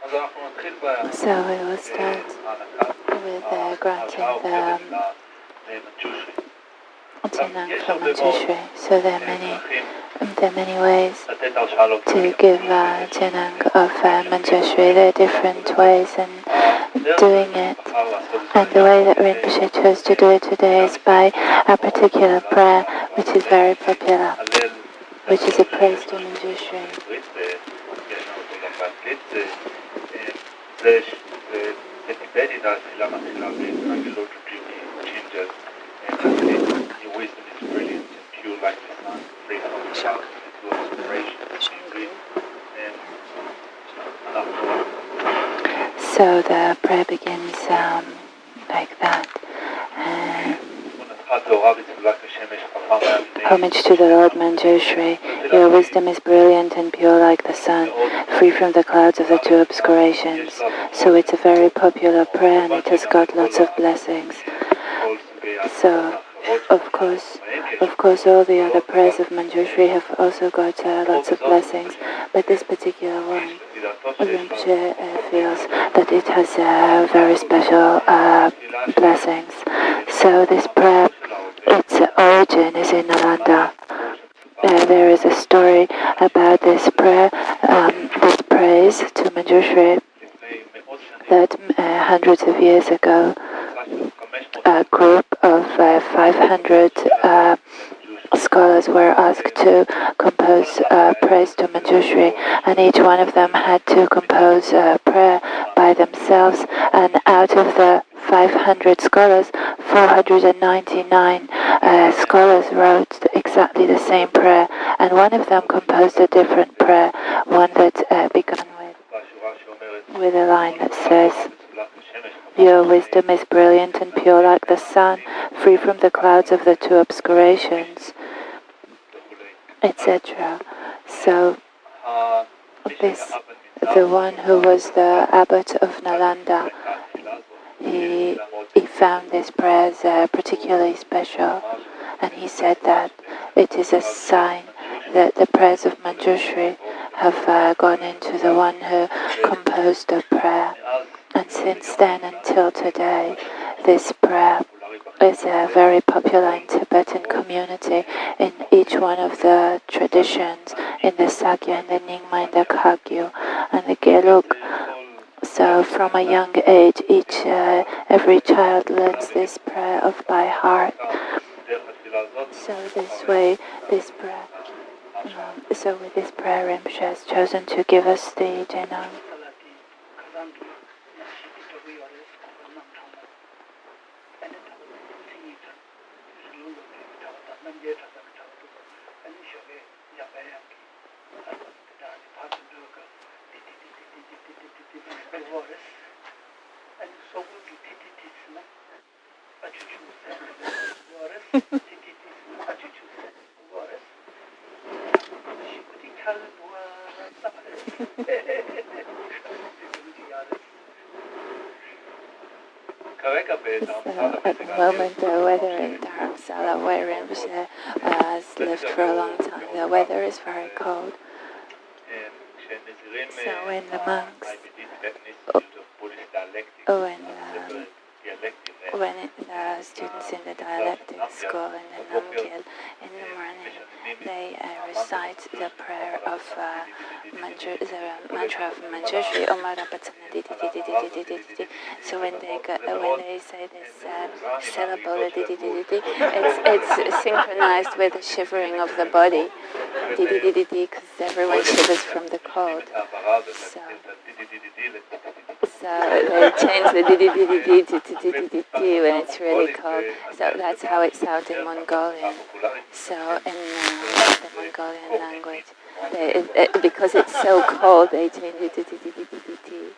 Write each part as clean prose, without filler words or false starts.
So we will start with granting the Jenang from Manjushri. So there are many ways to give Jenang of Manjushri. There are different ways in doing it. And the way that Rinpoche chose to do it today is by a particular prayer which is very popular, which is a praise to Manjushri. So the prayer begins like that. Homage to the Lord Manjushri. Your wisdom is brilliant and pure like the sun, free from the clouds of the two obscurations. So it's a very popular prayer and it has got lots of blessings. So, of course, all the other prayers of Manjushri have also got lots of blessings, but this particular one, Rinpoche feels that it has very special blessings. So this prayer, its origin is in Nalanda. There is a story about this prayer, this praise to Manjushri, that hundreds of years ago, a group of 500 scholars were asked to compose praise to Manjushri, and each one of them had to compose a prayer by themselves, and out of the 500 scholars, 499 scholars wrote exactly the same prayer, and one of them composed a different prayer, one that began with a line that says, "Your wisdom is brilliant and pure like the sun, free from the clouds of the two obscurations," etc. So the one who was the abbot of Nalanda, he found this prayer particularly special, and he said that it is a sign that the prayers of Manjushri have gone into the one who composed the prayer. And since then until today, this prayer is very popular in Tibetan community, in each one of the traditions, in the Sakya, in the Nyingma, in the Kagyu, and the Gelug. So from a young age, every child learns this prayer by heart. So this way, this prayer, so with this prayer, Rinpoche has chosen to give us the Jenang. So at the moment, the weather in Dharamsala, where Rinpoche has lived for a long time, the weather is very cold. So when the monks, when the students in the dialectic school in the Namgyal, in the morning, they recite the prayer of the mantra of Manjushri, Om Rapatana Di Di Di Di Di Di Di Di Di. So when they say this syllable, Di Di Di Di Di, it's synchronized with the shivering of the body, Di Di Di Di Di, because everyone shivers from the cold. So they change the Di Di Di Di Di to Di Di Di Di Di when it's really cold. So that's how it sounds in Mongolian. So in the Mongolian language, because it's so cold, they change it to Di Di Di Di Di Di.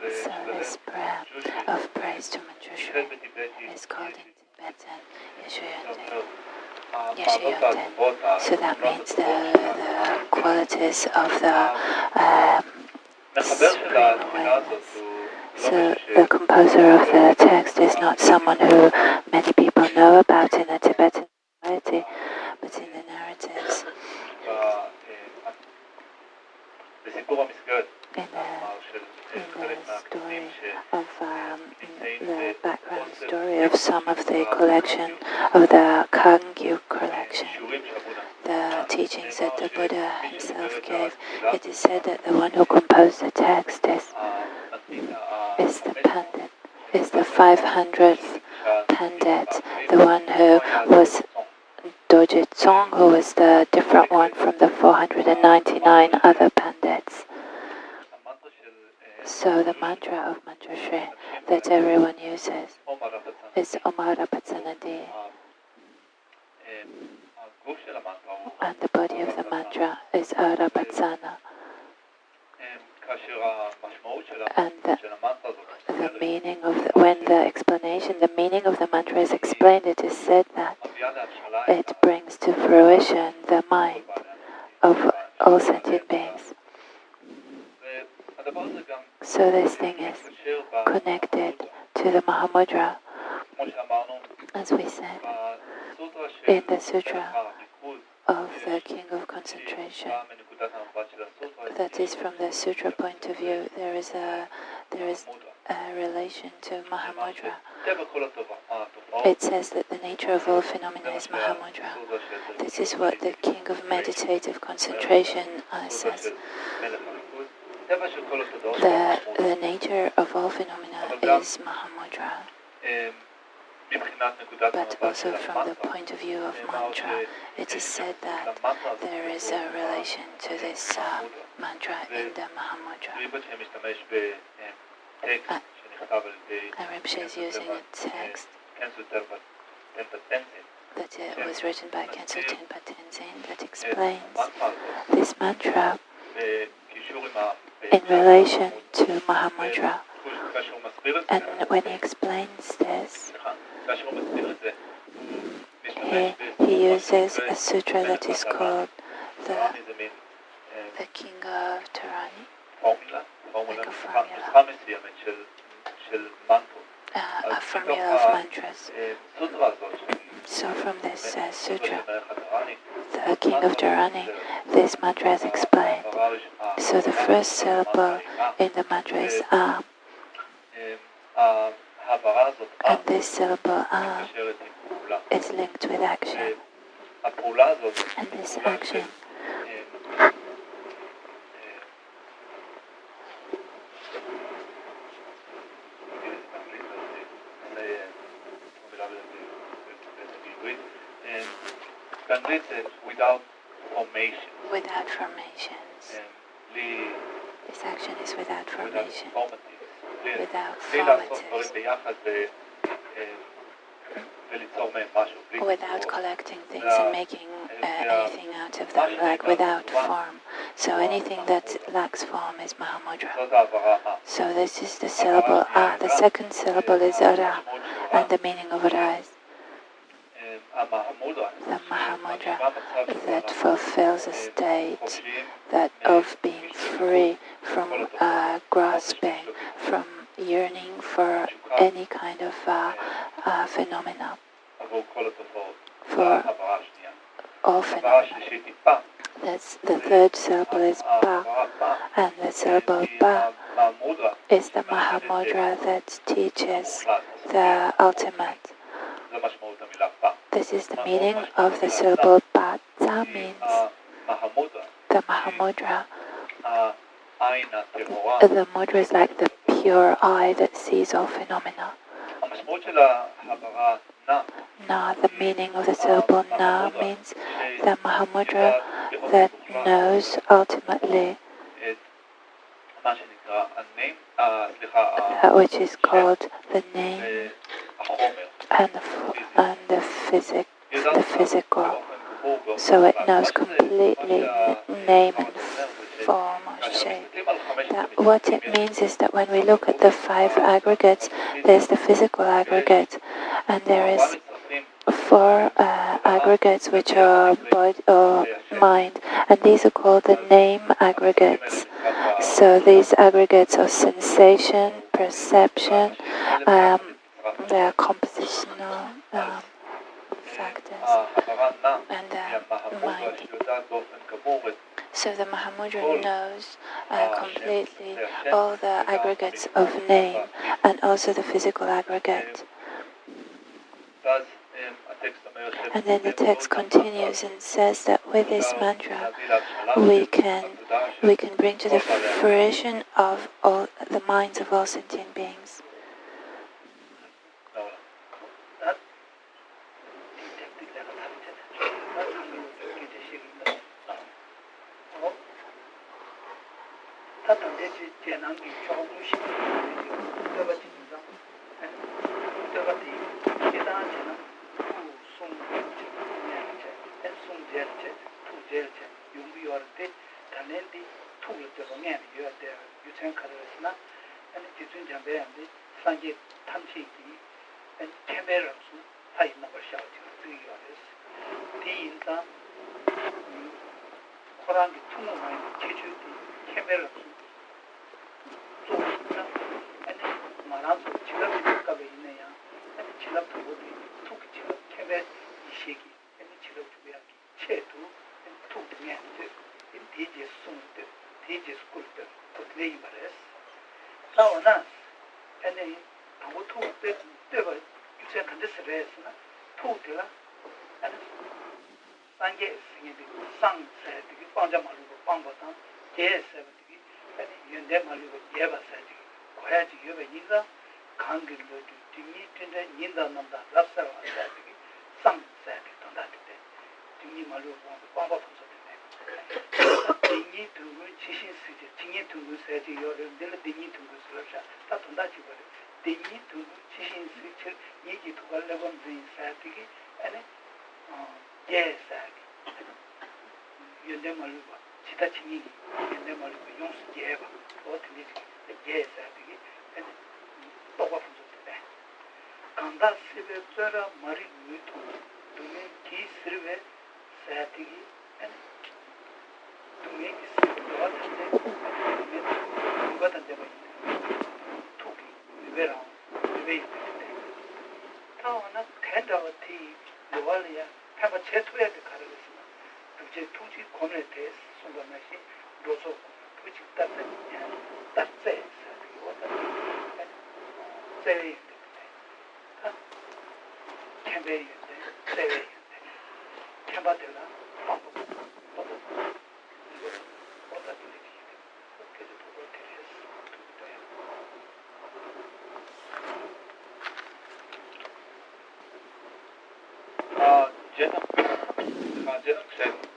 So this prayer of praise to Manjushri is called in Tibetan Yeshayonten. So that means the qualities of the supreme awareness. So the composer of the text is not someone who many people know about in the Tibetan society, but in the narratives. In the story of the background story of some of the collection of the Kangyu collection, the teachings that the Buddha himself gave, it is said that the one who composed the text is the Pandit, is the 500th Pandit, the one who was Doji Tsong, who was the different one from the 499 other Pandits. So the mantra of Manjushri that everyone uses is Om Arapatanadi. And the body of the mantra is Arapatsana. And the meaning of when the explanation, the meaning of the mantra is explained, it is said that it brings to fruition the mind of all sentient beings. So this thing is connected to the Mahamudra, as we said in the Sutra of the King of Concentration. that is from the sutra point of view, there is a relation to Mahamudra. It says that the nature of all phenomena is Mahamudra. This is what the king of meditative concentration says. The nature of all phenomena is Mahamudra. But also from the point of view of mantra, it is said that there is a relation to this mantra in the Mahamudra. Rinpoche is using a text that was written by Khenso Tenpa Tenzin that explains this mantra in relation to Mahamudra. And when he explains this, he uses a sutra that is called the King of Tarani, like a formula. A formula of mantras. So from this sutra, the King of Dharani, this mantra is explained. So the first syllable in the mantra is A. And this syllable A is linked with action. And this action without formation. Without formations. This action is without formation. Without formatives. Without collecting things and making anything out of them, like without form. So anything that lacks form is Mahamudra. So this is the syllable A. The second syllable is Ara, and the meaning of Ara is the Mahamudra that fulfills a state that of being free from grasping, from yearning for any kind of phenomena, for all phenomena. That's the third syllable is Ba, and the syllable Ba is the Mahamudra that teaches the ultimate. This is the meaning of the syllable Ba. Za means the Mahamudra. The mudra is like the pure eye that sees all phenomena. Na, the meaning of the syllable Na means the Mahamudra that knows ultimately that which is called the name and the physical. So it knows completely name and form or shape. That what it means is that when we look at the 5 aggregates, there's the physical aggregate, and there is 4 aggregates which are body or mind, and these are called the name aggregates. So these aggregates are sensation, perception, they are compositional factors, and mind. So the Mahamudra knows completely all the aggregates of name and also the physical aggregate. And then the text continues and says that with this mantra we can bring to the fruition of all the minds of all sentient beings. teaches school to play bares. Now, na, and then I would talk that they were second this race, two tilla, and Sanjay singing sang said, Panjamalu, Pambatan, J7, and Yendemalu, Yeva said, Koyaji, Yuva Yiza, Kangil, Timmy, Tinda, Yinda, Nanda, Rasa, sang said, on that day. Timmy Malu, Pamba from Dingy to Chishin City, Tingy to said, you're a little dingy to Russia, that's on that you were. Dingy to Chishin City, Yiki to a level in Satiki, and yes, Yendemaluba, Chitachini, Yendemaluba, Yons Jeva, what is the yes, and Toba from the back. Kanda Sibera, Marie Mutu, to make Key Srive, Satiki, and to make what and the Toki, Vera, the way Town, tender tea, the Walia, have a chat with the Carolina. 제 투지 고민에 순간에 로소 투지 따뜻해 따뜻해 세이 캠베이 세이 캠바들라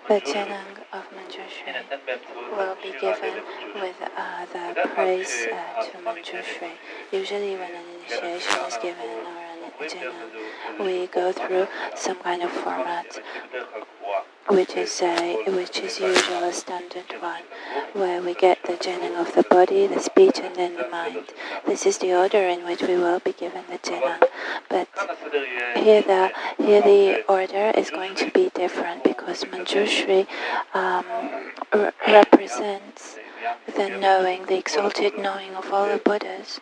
The Jenang of Manjushri will be given with the praise to Manjushri. Usually when an initiation is given or a Jenang, we go through some kind of format, which is usually a standard one, where we get the Jenang of the body, the speech, and then the mind. This is the order in which we will be given the Jenang. But here the order is going to be different because Manjushri represents the knowing, the exalted knowing of all the Buddhas.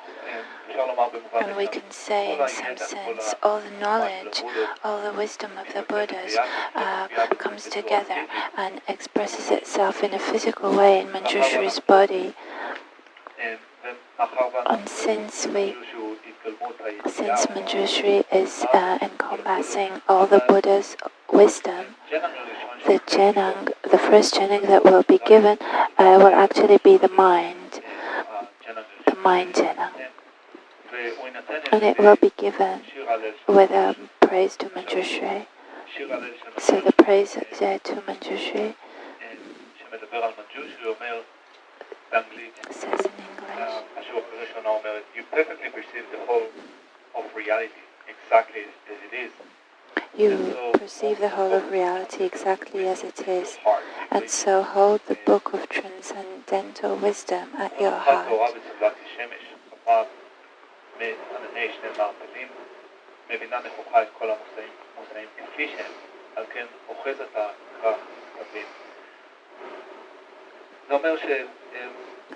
And we can say in some sense all the knowledge, all the wisdom of the Buddhas comes together and expresses itself in a physical way in Manjushri's body. And since Manjushri is encompassing all the Buddha's wisdom, the Jenang, the first Jenang that will be given will actually be the mind Jenang. And it will be given with a praise to Manjushri. So the praise to Manjushri says in English, you perfectly perceive the whole of reality exactly as it is. You perceive the whole of reality exactly as it is, and so hold the book of transcendental wisdom at your heart.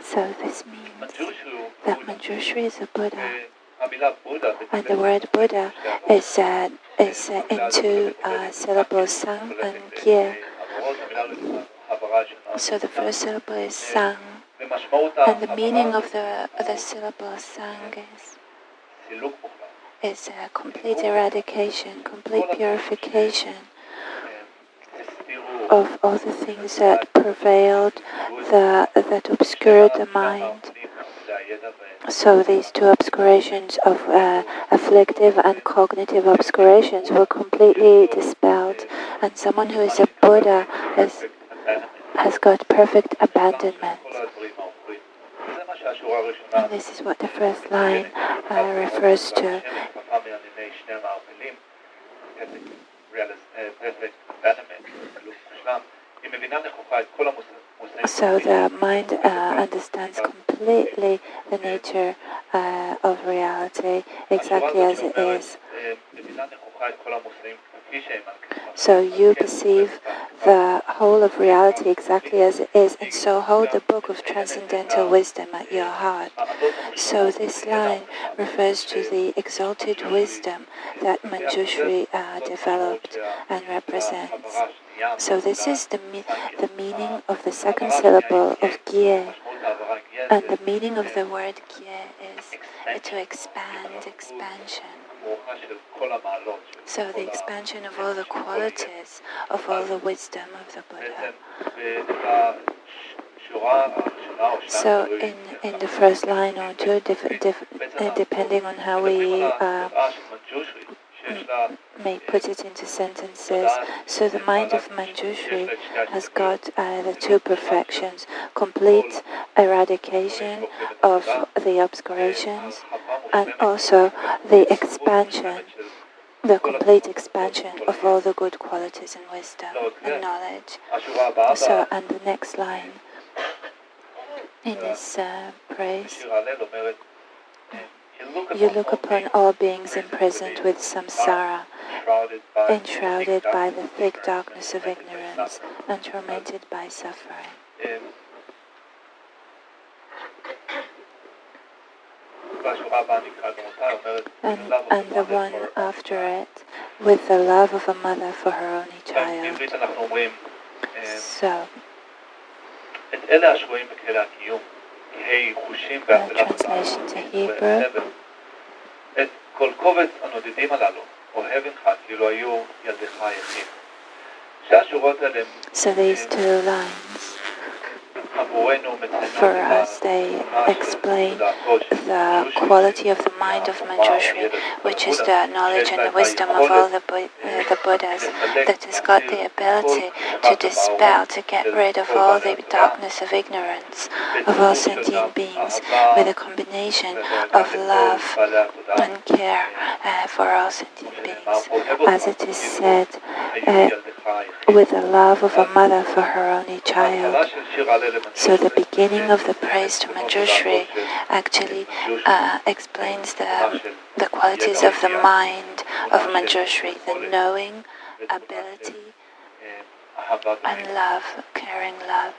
So this means that Manjushri is a Buddha, and the word Buddha is in two syllables, sang and gie. So the first syllable is sang, and the meaning of the syllable sang is a complete eradication, complete purification of all the things that prevailed, that obscured the mind. So these two obscurations of afflictive and cognitive obscurations were completely dispelled, and someone who is a Buddha has got perfect abandonment. And this is what the first line refers to. So the mind understands completely the nature of reality exactly as it is. So you perceive the whole of reality exactly as it is, and so hold the book of transcendental wisdom at your heart. So this line refers to the exalted wisdom that Manjushri developed and represents. So this is the meaning of the second syllable of Gie. And the meaning of the word Gie is to expand, expansion. So the expansion of all the qualities, of all the wisdom of the Buddha. So in the first line or two, depending on how we may put it into sentences. So the mind of Manjushri has got the two perfections: complete eradication of the obscurations, and also the expansion, the complete expansion of all the good qualities and wisdom and knowledge. So, and the next line in this praise: you look upon all beings imprisoned with samsara, enshrouded by the thick darkness of ignorance and tormented by suffering. And the one after it, with the love of a mother for her only child. So, translation to Hebrew. So these two lines, for us, they explain the quality of the mind of Manjushri, which is the knowledge and the wisdom of all the Buddhas, that has got the ability to dispel, to get rid of all the darkness of ignorance of all sentient beings, with a combination of love and care for all sentient beings. As it is said, with the love of a mother for her only child. So the beginning of the praise to Manjushri actually explains the qualities of the mind of Manjushri, the knowing, ability, and love, caring love.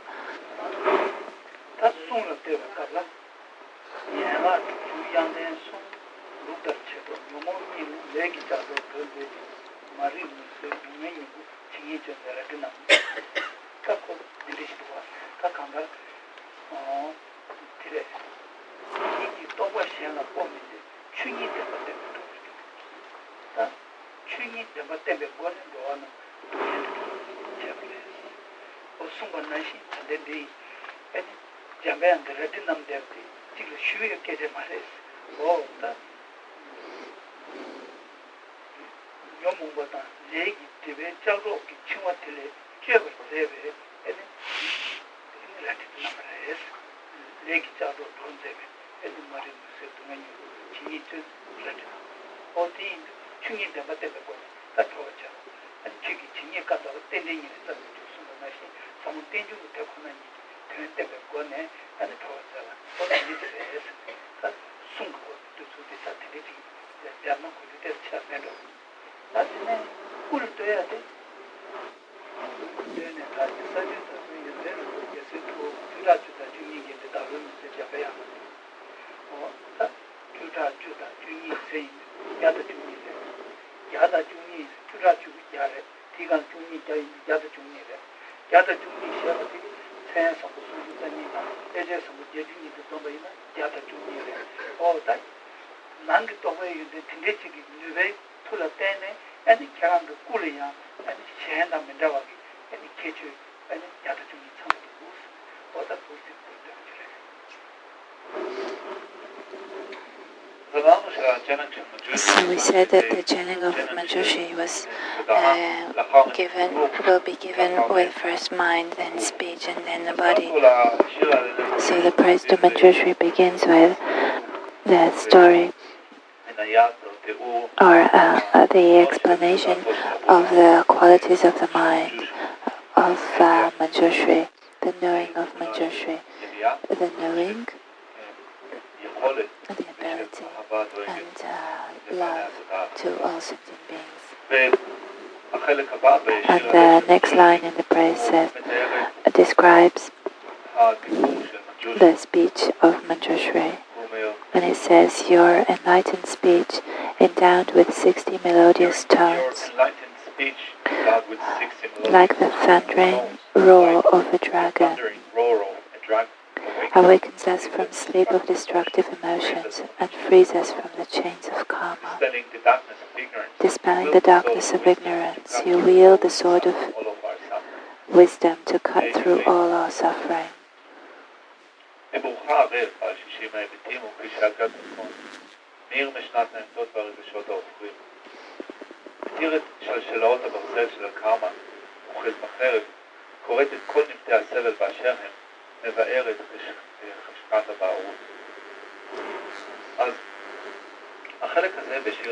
So we said that the Jenang of Manjushri was will be given with first mind, then speech, and then the body. So the praise to Manjushri begins with the story or the explanation of the qualities of the mind of Manjushri, the knowing of Manjushri, the knowing, the ability, and love to all sentient beings. And the next line in the praise describes the speech of Manjushri, when it says, "Your enlightened speech, endowed with 60 melodious tones, speech God with 16 like the thundering roar of a dragon, awakens us from sleep of destructive emotions and frees us from the chains of karma. Dispelling the darkness of ignorance, you wield the sword of wisdom to cut through all our suffering.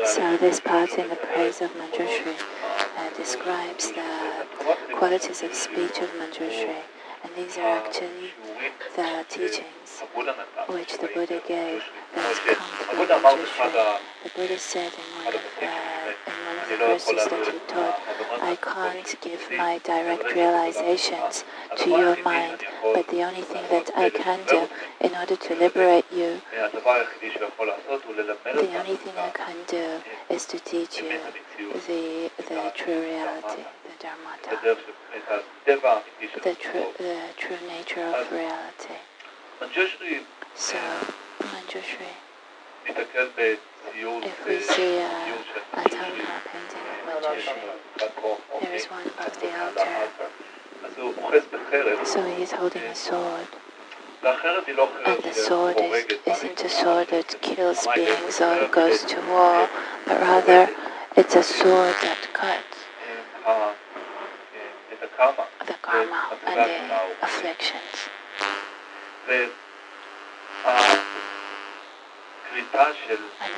So this part in the praise of Manjushri describes the qualities of speech of Manjushri, and these are actually the teachings which the Buddha gave that come from Manjushri. The Buddha said in one of the verses that he taught, I can't give my direct realizations to your mind, but the only thing that I can do in order to liberate you, the only thing I can do is to teach you the true reality, the Dharmata, the true nature of reality. So, Manjushri, if we see a Tanka painting of Manjushri, there is one above the altar. So he is holding a sword. And the sword isn't a sword that kills beings or goes to war, but rather it's a sword that cuts the karma and the afflictions. And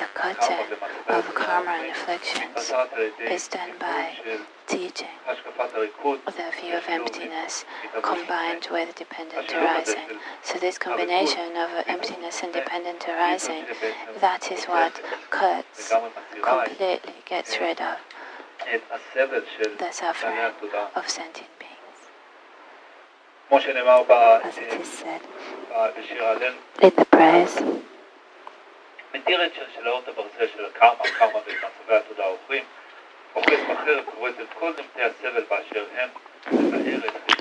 the cutting of karma and afflictions is done by teaching the view of emptiness combined with dependent arising. So this combination of emptiness and dependent arising, that is what cuts, completely gets rid of the suffering of sentient beings. As it is said in the praise,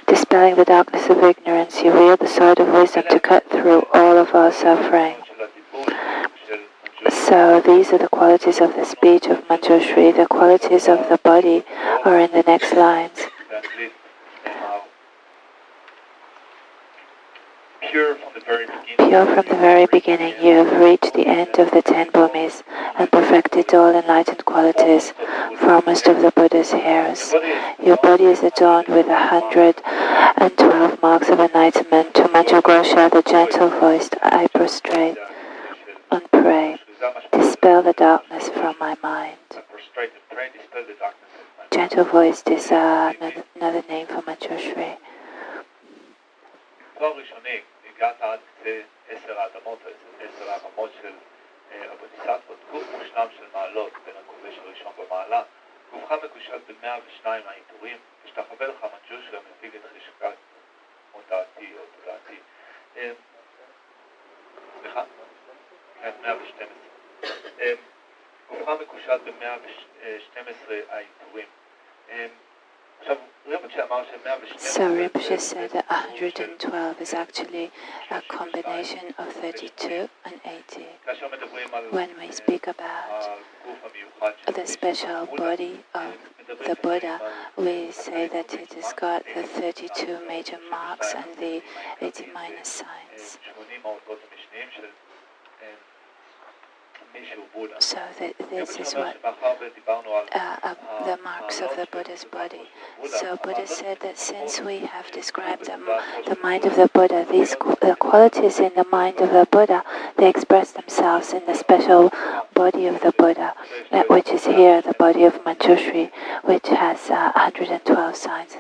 dispelling the darkness of ignorance, you wield the sword of wisdom to cut through all of our suffering. So these are the qualities of the speech of Manjushri. The qualities of the body are in the next lines. Pure from the very beginning, you have reached the end of the 10 bhumis and perfected all enlightened qualities, foremost of the Buddha's hairs. Your body is adorned with 112 marks of enlightenment. To Manjushri, the gentle-voiced, I prostrate and pray. Dispel the darkness from my mind. Gentle-voiced is another name for Manjushri. הגעת עד קצה 10 האדמות, 10 הרמות של הבודhisattva, גוף מושלם של מעלות בין הכובש הראשון במעלה, גופך מקושט ב-102 העיטורים, ושתחווה לך מנג'ושרי המפיג את חשקת מודעתי או תודעתי. סליחה? 112. גופך מקושט ב-112 העיטורים. So Rinpoche said that 112 is actually a combination of 32 and 80. When we speak about the special body of the Buddha, we say that it has got the 32 major marks and the 80 minor signs. So this is what the marks of the Buddha's body. So Buddha said that since we have described the mind of the Buddha, the qualities in the mind of the Buddha, they express themselves in the special body of the Buddha, which is here, the body of Manjushri, which has 112 signs.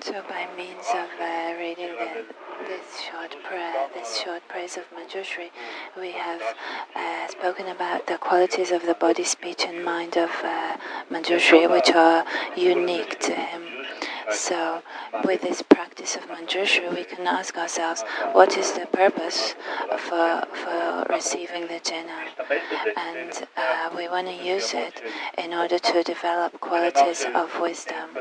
So by means of reading this short prayer, this short praise of Manjushri, we have spoken about the qualities of the body, speech and mind of Manjushri, which are unique to him. So with this practice of Manjushri, we can ask ourselves, what is the purpose for receiving the Jenang? And we want to use it in order to develop qualities of wisdom.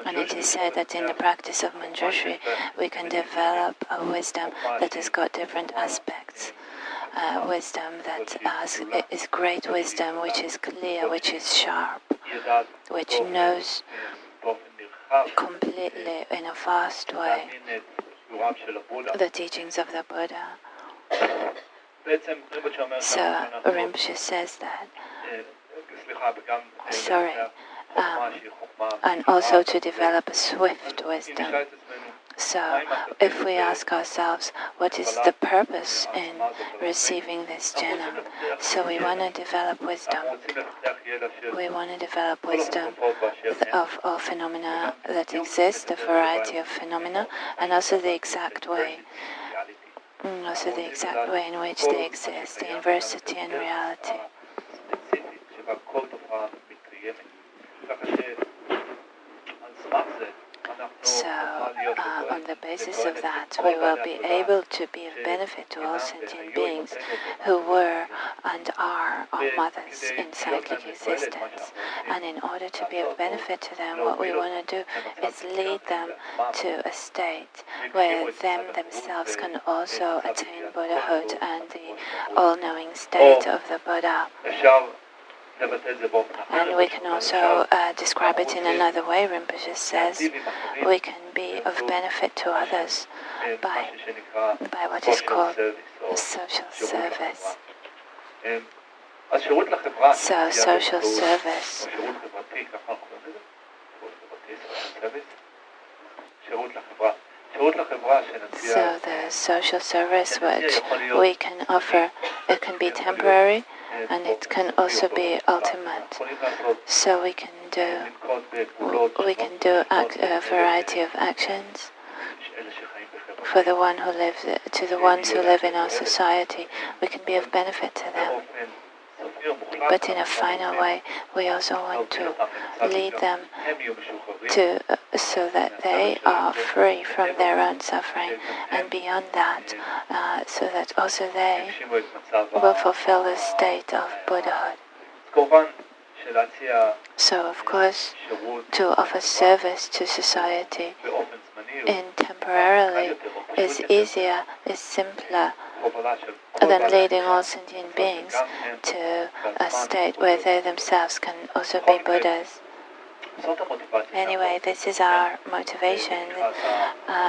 And it is said that in the practice of Manjushri, we can develop a wisdom that has got different aspects. Wisdom that is great wisdom, which is clear, which is sharp, which knows completely in a vast way the teachings of the Buddha. So Rinpoche says that, and also to develop a swift wisdom. So if we ask ourselves, what is the purpose in receiving this Jenang? So we want to develop wisdom. We want to develop wisdom of all phenomena that exist, the variety of phenomena, and also the exact way. Also the exact way in which they exist, the inversity and reality. So, on the basis of that, we will be able to be of benefit to all sentient beings who were and are our mothers in cyclic existence. And in order to be of benefit to them, what we want to do is lead them to a state where themselves can also attain Buddhahood and the all-knowing state of the Buddha. And we can also describe it in another way. Rinpoche says we can be of benefit to others by what is called social service. So social service. So the social service which we can offer, it can be temporary and it can also be ultimate. So we can do a variety of actions for the one who lives, to the ones who live in our society. We can be of benefit to them. But in a final way, we also want to lead them to so that they are free from their own suffering, and beyond that, so that also they will fulfill the state of Buddhahood. So, of course, to offer service to society temporarily is easier, is simpler than leading all sentient beings to a state where they themselves can also be Buddhas. Anyway, this is our motivation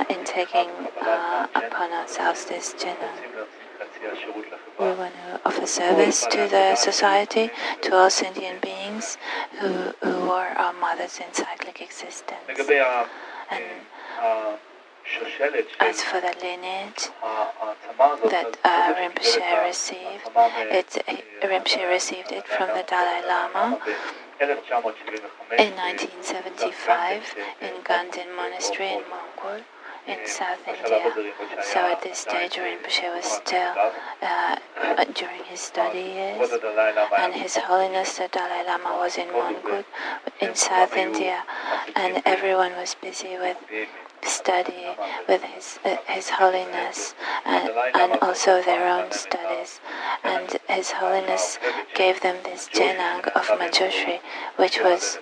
in taking upon ourselves this Jenang. We want to offer service to the society, to all sentient beings who are our mothers in cyclic existence. And as for the lineage that Rinpoche received, Rinpoche received it from the Dalai Lama in 1975 in Ganden Monastery in Mongol, in South India. So at this stage Rinpoche was still during his study years, and His Holiness the Dalai Lama was in Mongol in South India, and everyone was busy with study with His Holiness and also their own studies, and His Holiness gave them this Jenang of Manjushri, which was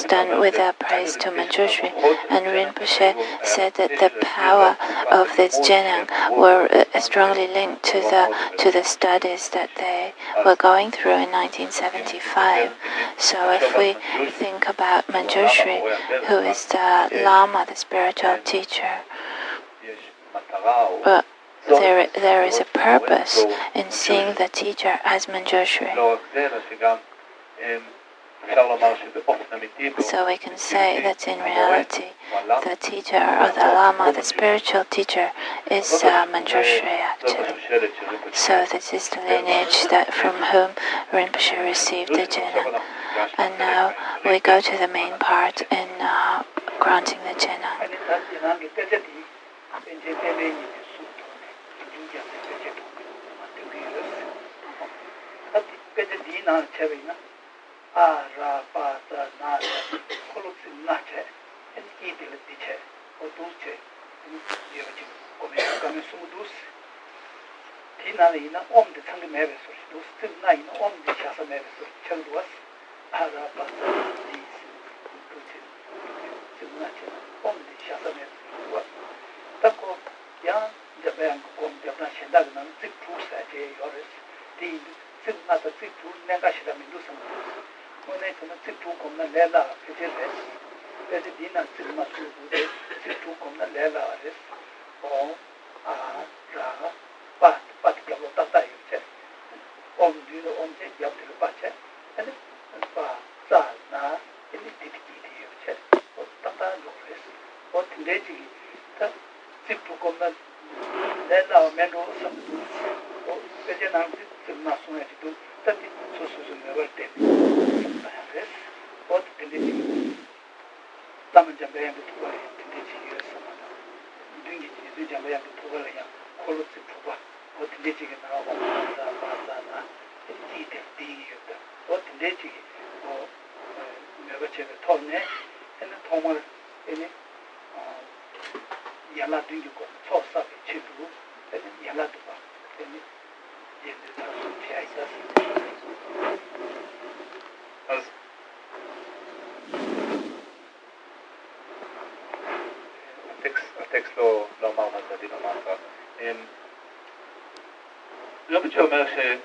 done with a praise to Manjushri, and Rinpoche said that the power of this Jenang were strongly linked to the studies that they were going through in 1975. So if we think about Manjushri, who is the Lama, the spiritual teacher, there is a purpose in seeing the teacher as Manjushri. So we can say that in reality, the teacher or the Lama, the spiritual teacher, is Manjushri actually. So this is the lineage that from whom Rinpoche received the Jenang. And now we go to the main part in granting the Jenang.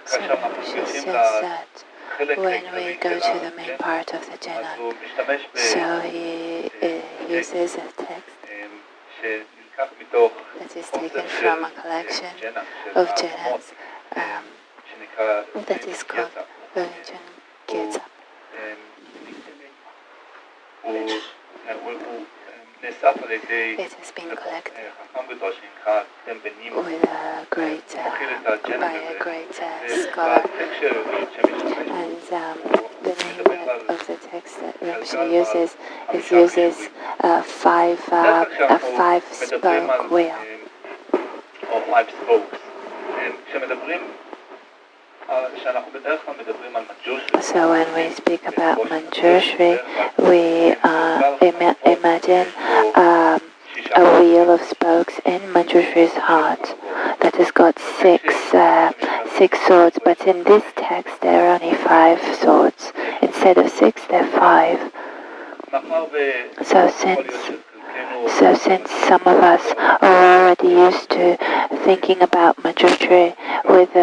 So Rinpoche says that when we go to the main part of the Jenang, so he uses a text that is taken from a collection of Jenangs that is called Religion Gets Up. It has been collected with a great, by a great scholar, and the name of the text that Rinpoche uses a five-spoke wheel. Or 5 spokes. So when we speak about Manjushri, we imagine a wheel of spokes in Manjushri's heart that has got 6 swords, but in this text there are only 5 swords. Instead of 6, there are 5. So since some of us are already used to thinking about Manjushri with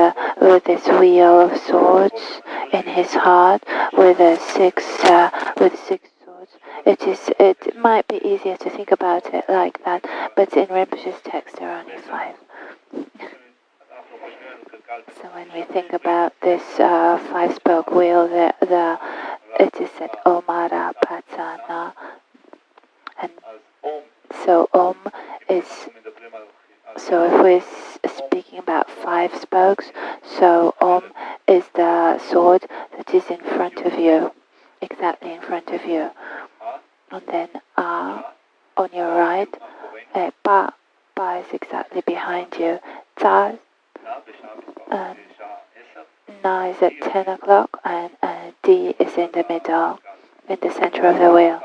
this wheel of swords in his heart, with 6 swords, it might be easier to think about it like that. But in Rinpoche's text, there are only 5. So when we think about this 5-spoke wheel, it is said Omara Patana, and so Om is. So if we're speaking about 5 spokes, so Om is the sword that is in front of you, exactly in front of you, and then on your right, Pa is exactly behind you, Ta. Na is at 10 o'clock, and D is in the middle, in the center of the wheel.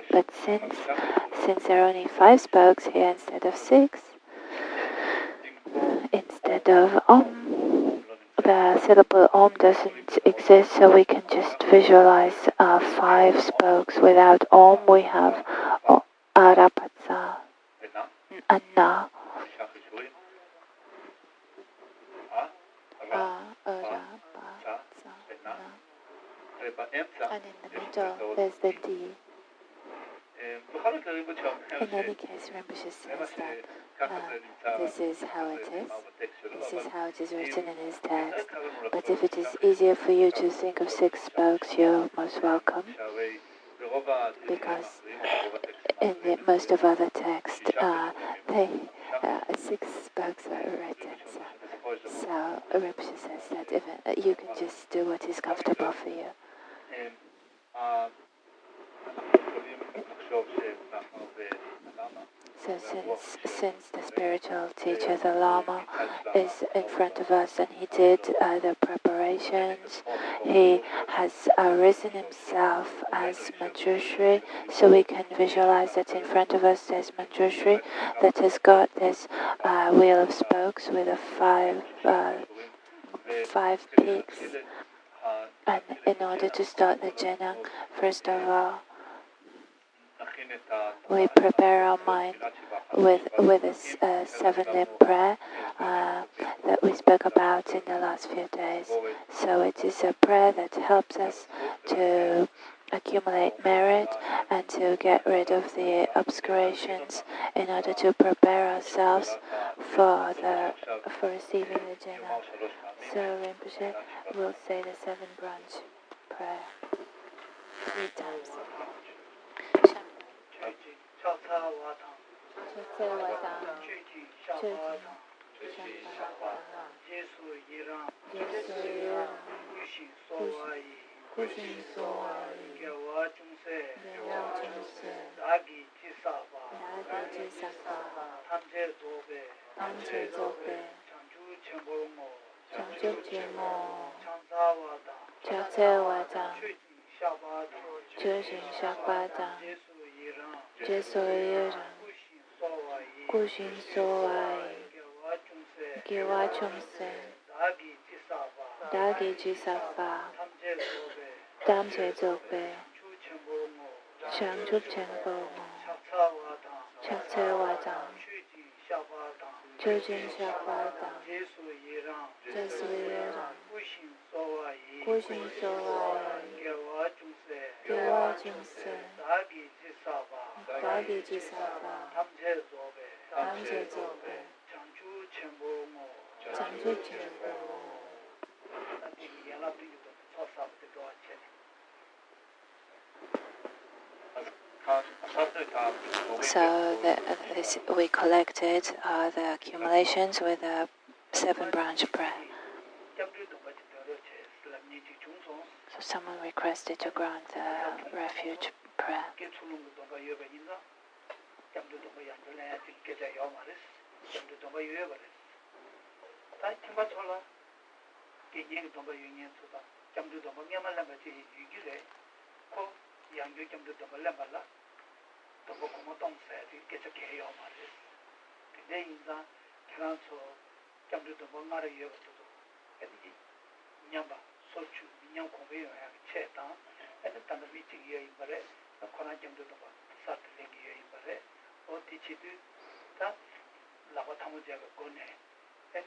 But since there are only 5 spokes here instead of 6, instead of Om, the syllable Om doesn't exist, so we can just visualize 5 spokes. Without Om, we have Arapatsa, Anna. And in the middle, there's the D. In any case, Rinpoche says that this is how it is. This is how it is written in his text. But if it is easier for you to think of 6 spokes, you're most welcome. Because in most of other texts, 6 spokes are written. So Rinpoche says that even you can just do what is comfortable for you. So since the spiritual teacher, the Lama, is in front of us and he did the preparations, he has arisen himself as Manjushri, so we can visualize that in front of us there's Manjushri that has got this wheel of spokes with a 5 peaks. And in order to start the Jenang, first of all, we prepare our mind with this 7-limb prayer that we spoke about in the last few days. So it is a prayer that helps us to accumulate merit and to get rid of the obscurations in order to prepare ourselves for receiving the Jenang. So Rinpoche will say the 7-branch prayer 3 times. So we collected the accumulations with a 7-branch prayer. So someone requested to grant the refuge prayer. and Nyamba, Sochu, Nyam Convey, Chetan, and the Tanamichi in Bare, the Konajam to Saturday in Bare, or Tichidu, that Lavatamujaga Gone, and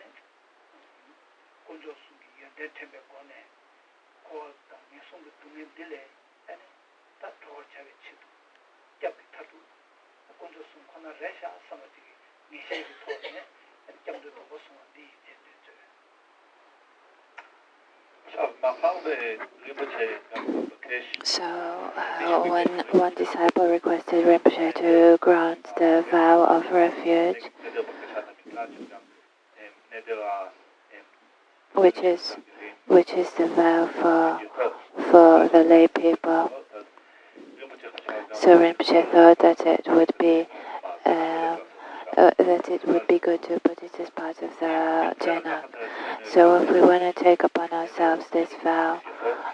Konjo Sugi, and then Tembe Gone, called the Nisung to me delay, and that torture Chitu, Yapitatu, Konjo Sunkona Resha, Samati, Nisha, and Jamdu to Bosson, the So, when one disciple requested Rinpoche to grant the vow of refuge, which is the vow for the lay people. So Rinpoche thought that it would be good to put it as part of the Jenang. So if we want to take upon ourselves this vow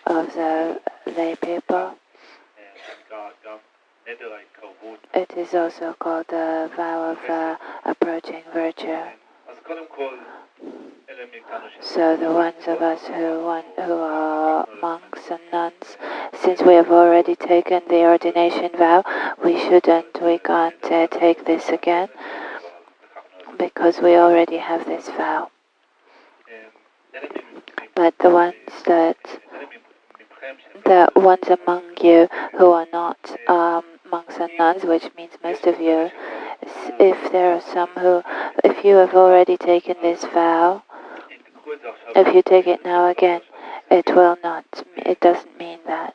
of the lay people, it is also called the vow of approaching virtue. So the ones of us who are monks and nuns, since we have already taken the ordination vow, we can't take this again, because we already have this vow. But the ones among you who are not monks and nuns, which means most of you, if there are some if you have already taken this vow, if you take it now again, it doesn't mean that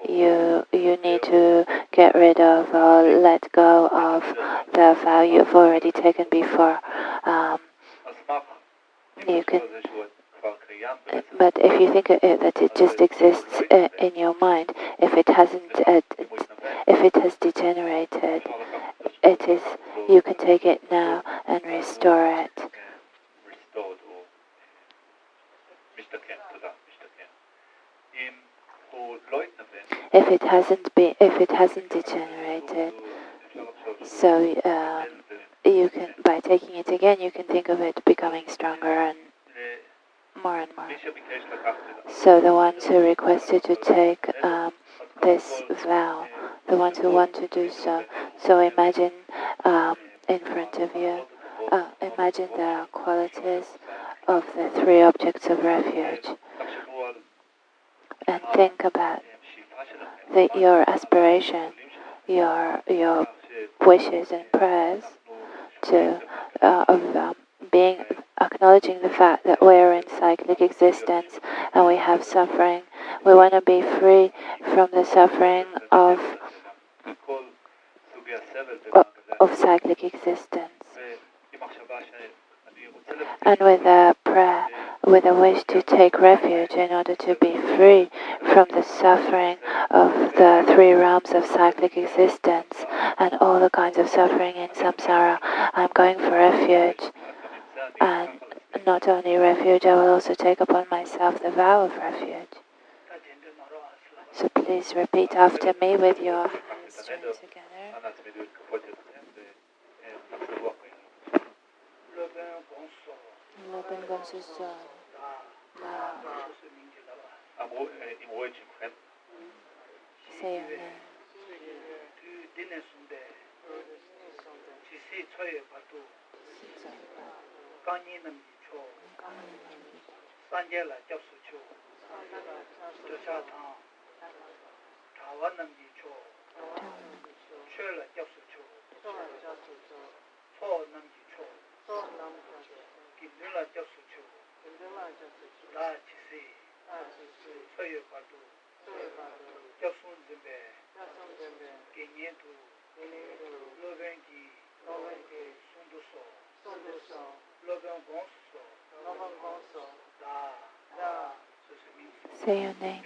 you need to get rid of or let go of the vow you've already taken before. You can, but if you think that it just exists in your mind, if it has degenerated, you can take it now and restore it. If it hasn't degenerated, so you can, by taking it again, you can think of it becoming stronger and more. So the ones who requested to take this vow, the ones who want to do so, so imagine in front of you, imagine the qualities of the three objects of refuge, and think about your aspiration, your wishes and prayers acknowledging the fact that we are in cyclic existence and we have suffering. We want to be free from the suffering of cyclic existence. And with a prayer, with a wish to take refuge in order to be free from the suffering of the three realms of cyclic existence and all the kinds of suffering in samsara, I'm going for refuge. And not only refuge, I will also take upon myself the vow of refuge. So please repeat after me with your hands joined together. Say your name. Say your name.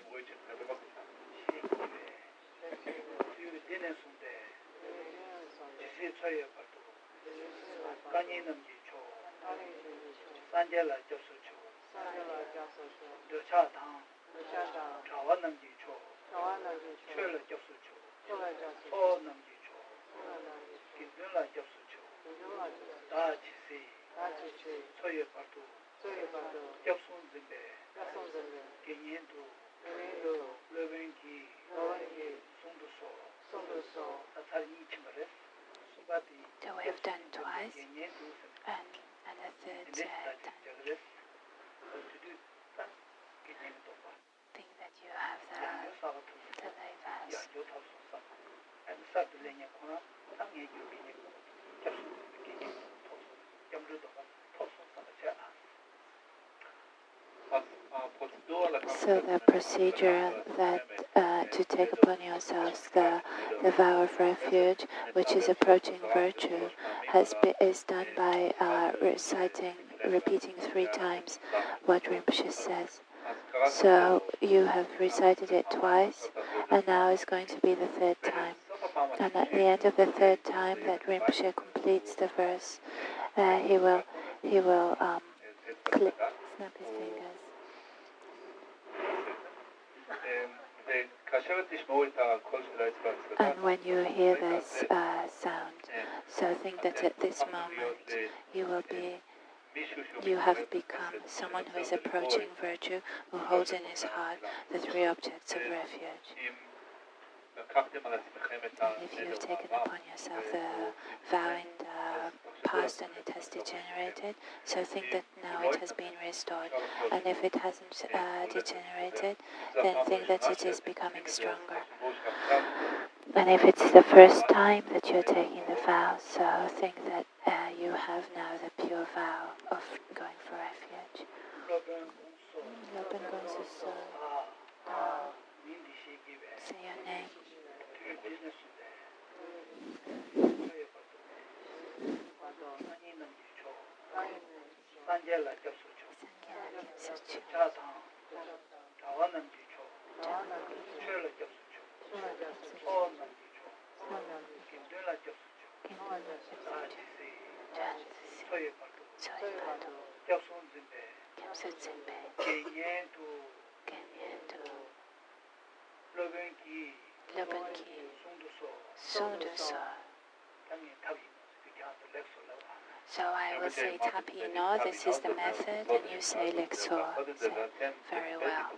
So we have done twice, and the third time. Think that you have the lay vows. So the procedure that to take upon yourselves the vow of refuge, which is approaching virtue, is done by repeating 3 times what Rinpoche says. So you have recited it twice, and now it's going to be the 3rd time. And at the end of the 3rd time that Rinpoche completes the verse, he will snap his fingers. And when you hear this sound, so think that at this moment you have become someone who is approaching virtue, who holds in his heart the 3 objects of refuge. And if you have taken upon yourself the vow in the past and it has degenerated, so think that now it has been restored. And if it hasn't degenerated, then think that it is becoming stronger. And if it's the first time that you're taking the vow, so think that you have now the pure vow of going for refuge. Say your name. So I will say tapino, this is the method, and you say lexor. Say very well.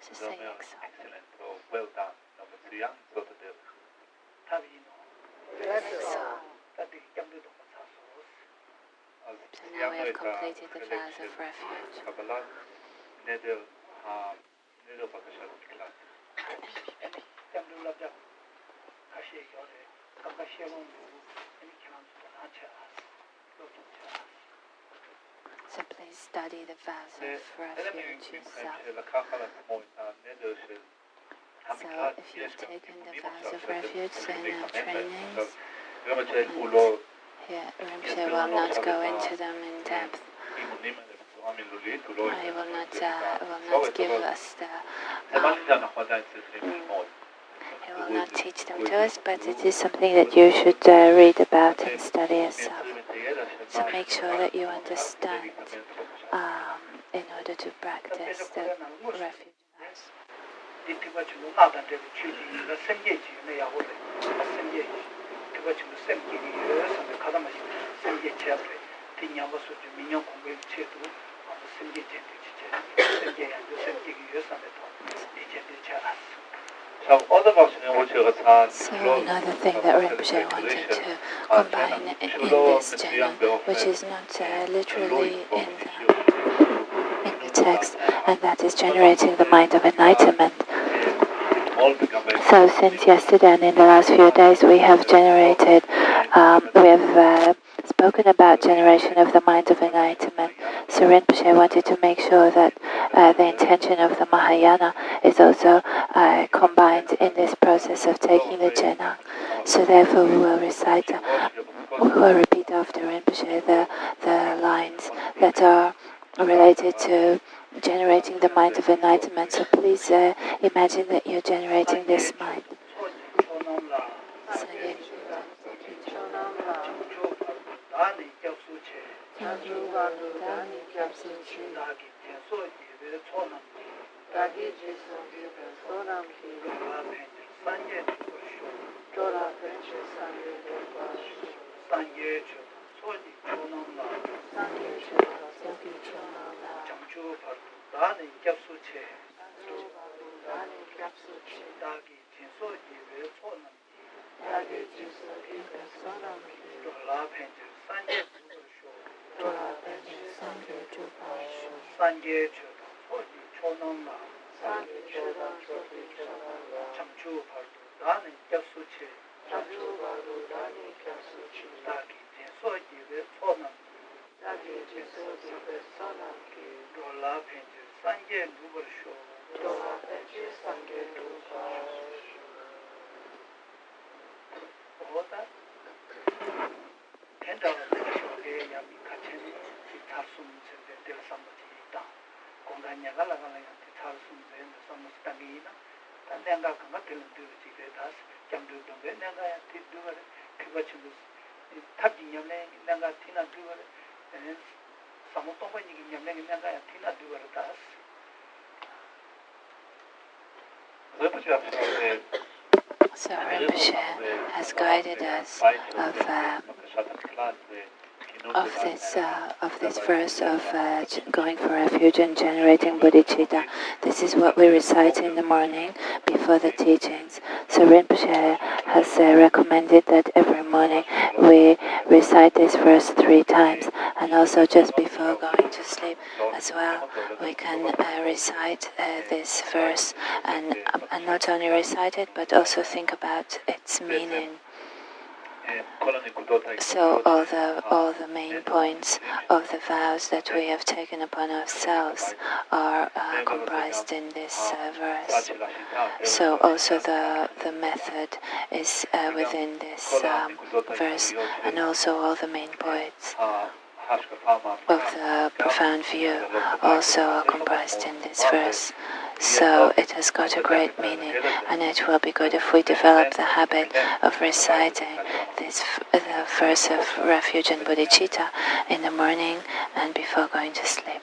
So say lexor. Excellent. Well done. Lexor. So now we have completed the vows of refuge. So please study the vows of refuge yourself. So if you've taken the vows of refuge, then our trainings, here Rinpoche will not go into them in depth. I will not give us he will not teach them to us, but it is something that you should read about and study yourself. So make sure that you understand in order to practice the refuge vows. So another thing that Rinpoche wanted to combine in this Jenang, which is not literally in the text, and that is generating the mind of enlightenment. So since yesterday and in the last few days we have generated, we have spoken about generation of the mind of enlightenment. So Rinpoche wanted to make sure that the intention of the Mahayana is also combined in this process of taking the Jenang. So therefore we will repeat after Rinpoche the lines that are related to generating the mind of enlightenment. So please imagine that you're generating this mind. jamchu pardu dani gyapsuche dagi jinso jiwe sonam dola penje sanje sanje chodan soji chonam la jamchu pardu dani gyapsuche dagi jinso jiwe sonam dola penje sanje nubar sho oda tenda shoge yami kacheni tarsum sende del samati ta konga nyaga la la ya tarsum sende samati tangina tanga kanga del du ji de das jamdu donge nanga ya ti du re kiba chibu tabi nyamne nanga tina du re enen samoto ba ni nyamne nanga ya tina du re das So Rinpoche has guided us of this verse of going for refuge and generating bodhicitta. This is what we recite in the morning before the teachings. So Rinpoche has recommended that every morning we recite this verse 3 times, and also just before going to sleep as well. We can recite this verse, and not only recite it, but also think about its meaning. So all the main points of the vows that we have taken upon ourselves are comprised in this verse. So also the method is within this verse, and also all the main points of the profound view also are comprised in this verse. So it has got a great meaning, and it will be good if we develop the habit of reciting the verse of refuge and bodhicitta in the morning and before going to sleep.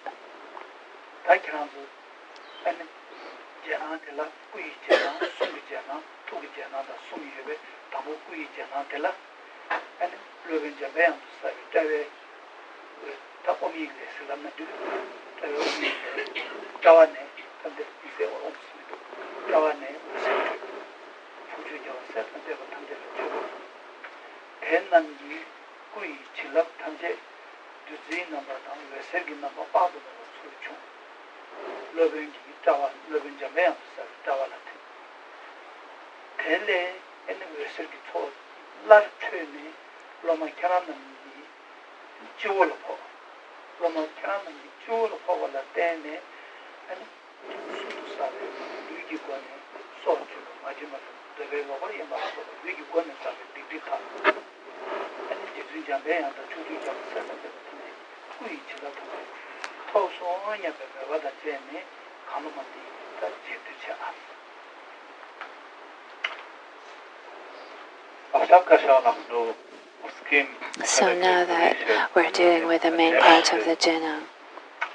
So now that we're dealing with the main part of the Jenang,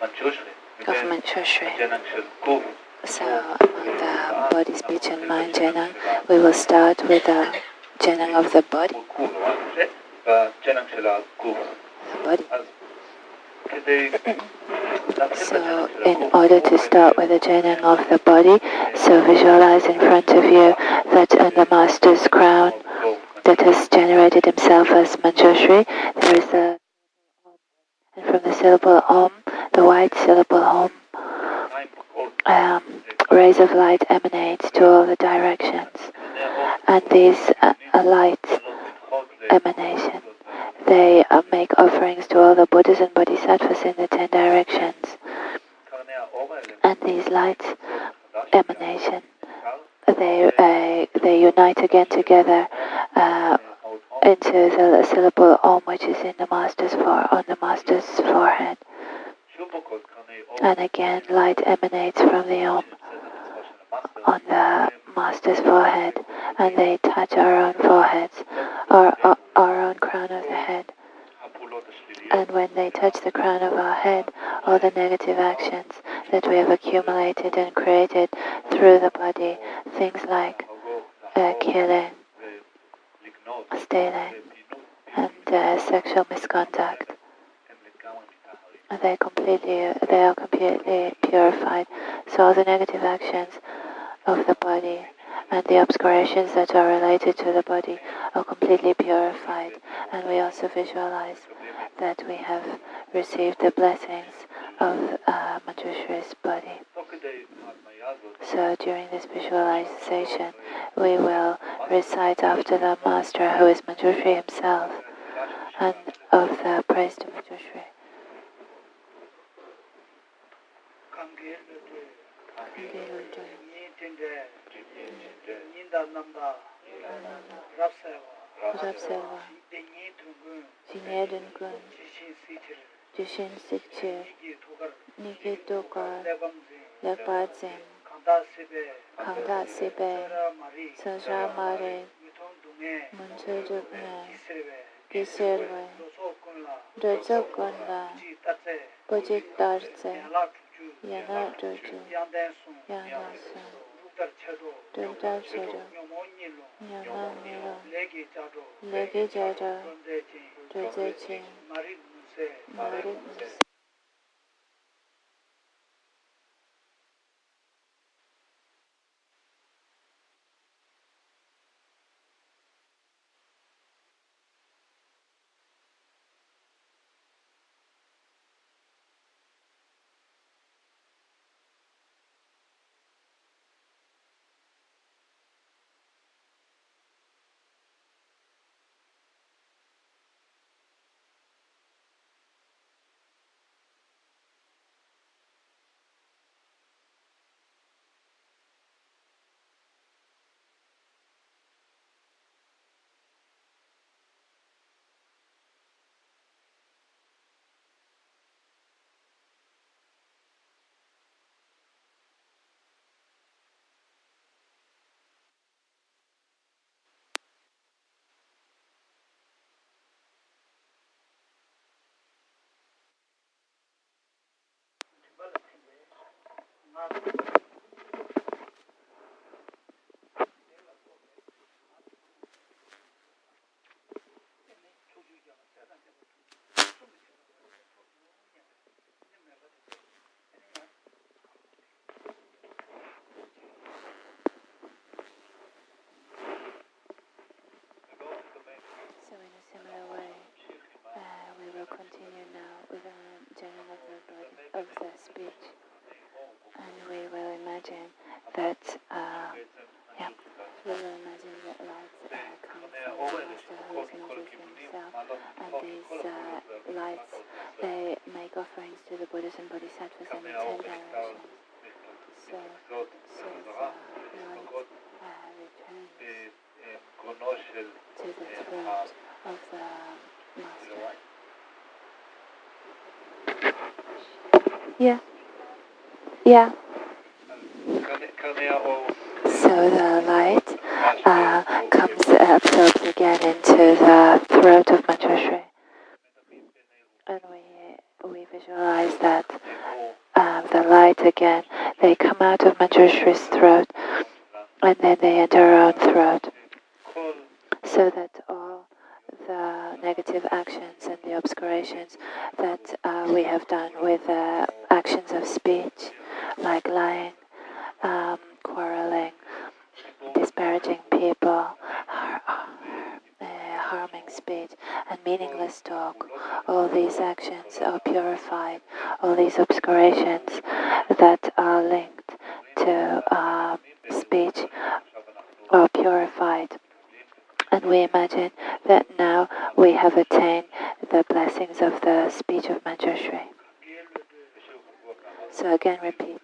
of Manjushri, so on the body, speech and mind Jenang, we will start with the Jenang of the body. So in order to start with the Jenang of the body, so visualize in front of you that on the Master's crown that has generated himself as Manjushri, there is a, and from the syllable Om, the white syllable Om, rays of light emanate to all the directions, and these light emanation, they make offerings to all the Buddhas and Bodhisattvas in the 10 directions, and these light emanation, they unite again together into the syllable Om, which is in the Master's on the Master's forehead. And again, light emanates from the Om on the Master's forehead, and they touch our own foreheads, our own crown of the head. And when they touch the crown of our head, all the negative actions that we have accumulated and created through the body, things like killing, stealing, and sexual misconduct, they are completely purified. So all the negative actions of the body and the obscurations that are related to the body are completely purified. And we also visualize that we have received the blessings of Manjushri's body. So during this visualization, we will recite after the Master, who is Manjushri himself, and of the praise to Manjushri. Rapselva, Jinedungun, Jishin Sikchir, Nikitokar, Lekbadzim, Kangda Sibe, Saja Mare, Muntudukne, Gisirwe, Dodzokunla, Pojik Darze, Yana Joju, Yanasun, Dudar Chedo, Nyaman Nilo, Legi Jado, Dodzechi, Marit Muse. So in a similar way, we will continue now with a Jenang of the speech, and we will imagine that we will imagine that lights come from the Master, who is Manjushri himself, and these lights, they make offerings to the Buddhas and Bodhisattvas in 10 directions. So the light returns to the throat of the Master. Yeah. So the light absorbs again into the throat of Manjushri, and we visualize that the light again, they come out of Manjushri's throat, and then they enter our own throat, so that all the negative actions and the obscurations that we have done with actions of speech, like lying, quarreling, disparaging people, harming speech, and meaningless talk. All these actions are purified. All these obscurations that are linked to speech are purified. And we imagine that now we have attained the blessings of the speech of Manjushri. So again repeat.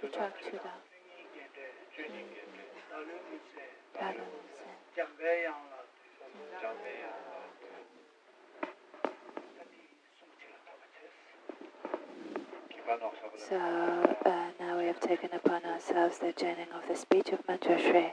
Chakchuda. So now we have taken upon ourselves the Jenang of the speech of Manjushri.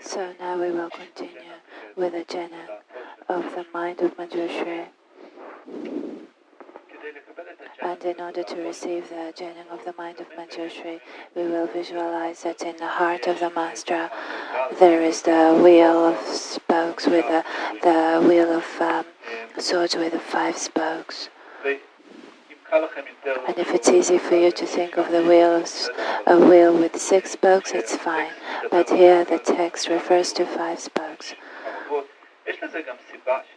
So now we will continue with the Jenang of the mind of Manjushri. And in order to receive the Jenang of the mind of Manjushri, we will visualize that in the heart of the Master there is the wheel of spokes with the wheel of swords with the 5 spokes. And if it's easy for you to think of the wheel a wheel with 6 spokes, it's fine. But here the text refers to 5 spokes.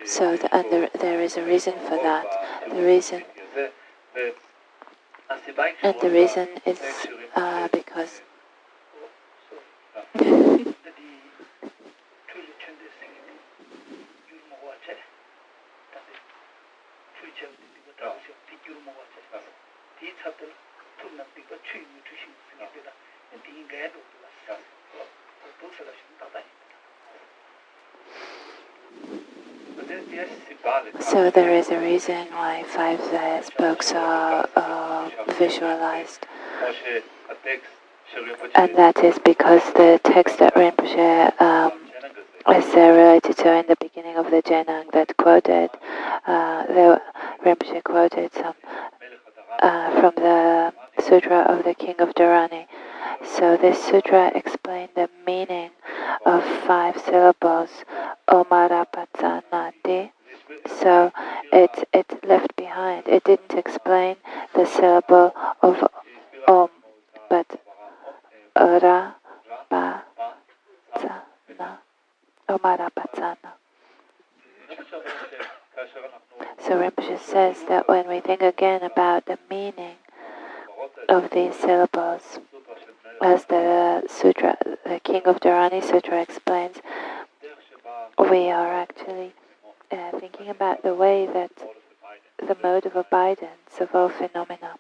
So there is a reason for that. The reason is because so there is a reason why 5 spokes are visualized. And that is because the text that Rinpoche is related to in the beginning of the Jenang that quoted, Rinpoche quoted some from the Sutra of the King of Dharani. So this sutra explained the meaning of 5 syllables, Omarapatsanati. So it left behind. It didn't explain the syllable of Om, but Ra, Pa, Tsana, Omarapatsana. So Rinpoche says that when we think again about the meaning of these syllables, as the sutra, the King of Dharani Sutra explains, we are actually thinking about the way that the mode of abidance of all phenomena.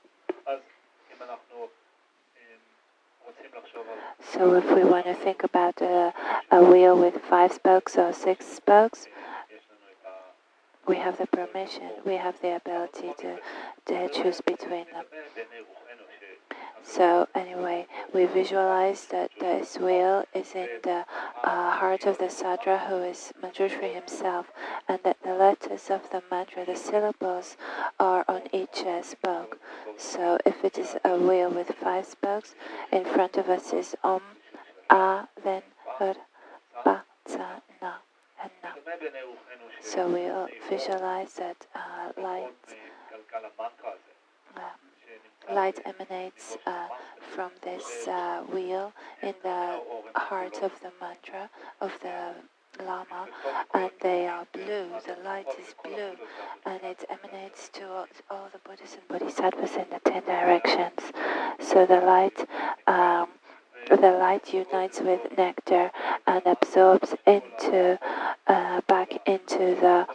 So if we want to think about a wheel with 5 spokes or 6 spokes, we have the permission, we have the ability to choose between them. So anyway, we visualize that this wheel is in the heart of the Sadra, who is Manjushri himself, and that the letters of the mantra, the syllables, are on each spoke. So if it is a wheel with 5 spokes, in front of us is Om, A, then R, Ba, Tsa, Na, and Na. So we'll visualize that light emanates from this wheel in the heart of the mantra of the Lama, and they are blue. The light is blue, and it emanates to all the Buddhas and Bodhisattvas in the 10 directions. So the light unites with nectar and absorbs into back into the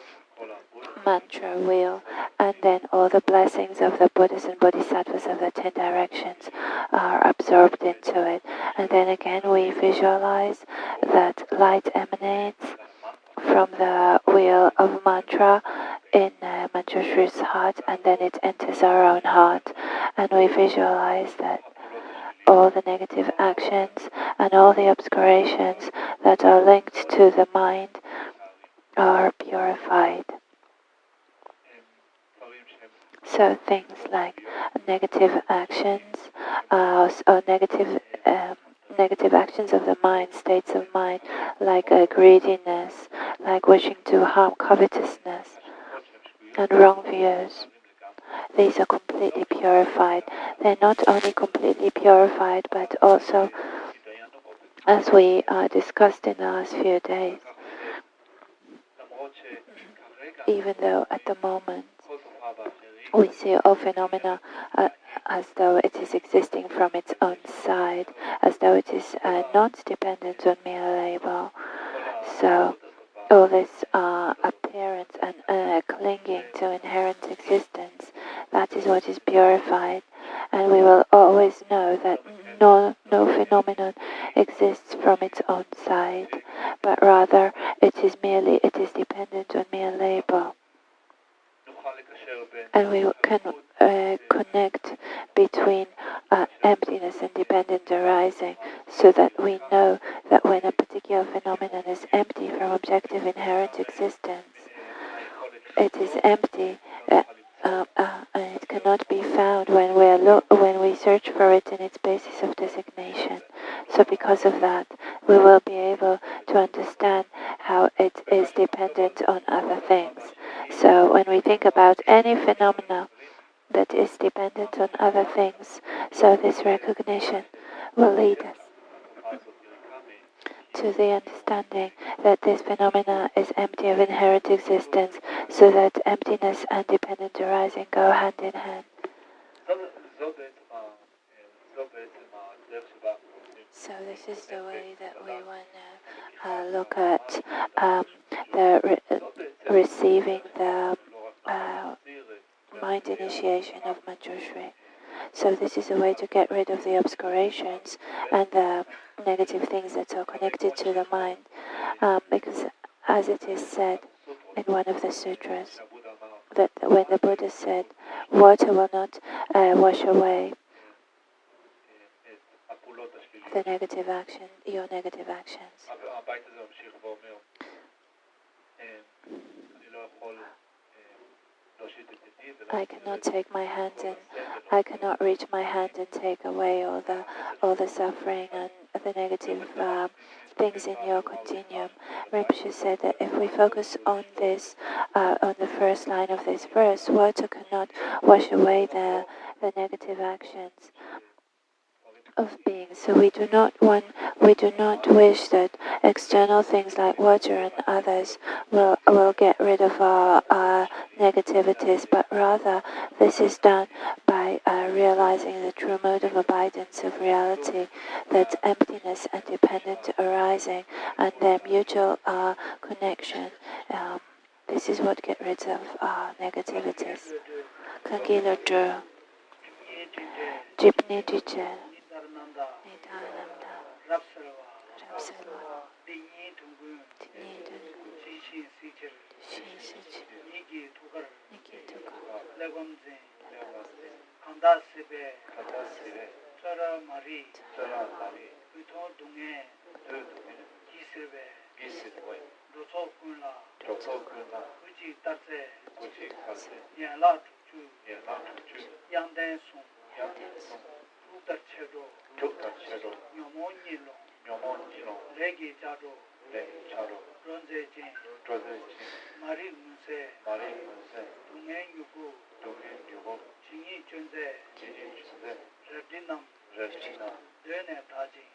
mantra wheel, and then all the blessings of the Buddhas and Bodhisattvas of the 10 directions are absorbed into it. And then again we visualize that light emanates from the wheel of mantra in Manjushri's heart, and then it enters our own heart, and we visualize that all the negative actions and all the obscurations that are linked to the mind are purified. So things like negative actions or negative actions of the mind, states of mind, like greediness, like wishing to harm, covetousness, and wrong views. These are completely purified. They're not only completely purified, but also, as we discussed in the last few days, even though at the moment we see all phenomena as though it is existing from its own side, as though it is not dependent on mere label. So all this appearance and clinging to inherent existence, that is what is purified, and we will always know that no phenomenon exists from its own side, but rather it is dependent on mere label. And we can connect between emptiness and dependent arising, so that we know that when a particular phenomenon is empty from objective inherent existence, it is empty and it cannot be found when we search for it in its basis of designation. So because of that, we will be able to understand how it is dependent on other things. So when we think about any phenomena that is dependent on other things, so this recognition will lead us to the understanding that this phenomena is empty of inherent existence, so that emptiness and dependent arising go hand in hand. So this is the way that we want to look at receiving the mind initiation of Manjushri. So this is a way to get rid of the obscurations and the negative things that are connected to the mind, because as it is said in one of the sutras, that when the Buddha said, water will not wash away the negative action, your negative actions. I cannot take my hand and I cannot reach my hand and take away all the suffering and the negative things in your continuum. Rinpoche said that if we focus on this, on the first line of this verse, water cannot wash away the negative actions of being. So we do not wish that external things like water and others will get rid of our negativities, but rather this is done by realizing the true mode of abidance of reality, that emptiness and dependent arising and their mutual connection This is what gets rid of our negativities. Kagila Jipni Dichel, Nidanamda, Rapsalwa, Tinidun, Shinsuch, Niki Tuka, Kanda Sebe, Tara Marie, Uton Dunge, Gisebe, Roto Kunla, Uji Tatse, Yala Tuchu, Yanden Sun, Uta Chedo, Nyomo Nilo, Legi Jado, Ronze Jin, Marie Munse, Dunge Yugu, Jingi Junze, Redinam, Dene Taji,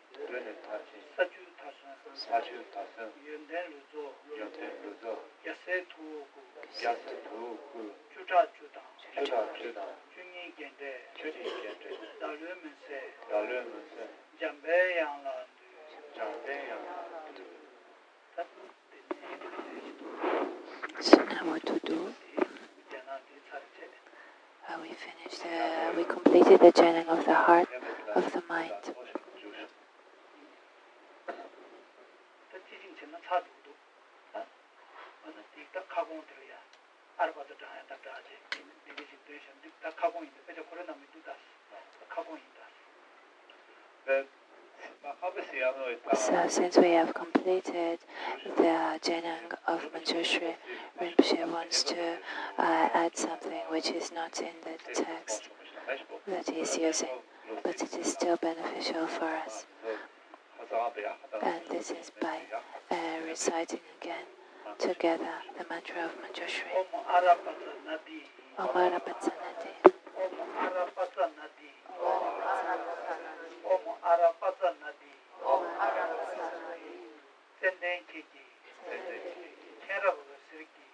Saju Tasun, Yunden Luzo, Yase Tugu, Chuta Jungi Gende, Dalu Munse, Jambe Yang So now what to do? We completed the Jenang of the heart, of the mind. So since we have completed the Jenang of Manjushri, Rinpoche wants to add something which is not in the text that he's using, but it is still beneficial for us. And this is by reciting again together the mantra of Manjushri. Om Arapatsanadi. Om Arapatsanadi. Senden Kiki. Kerabu Sirki.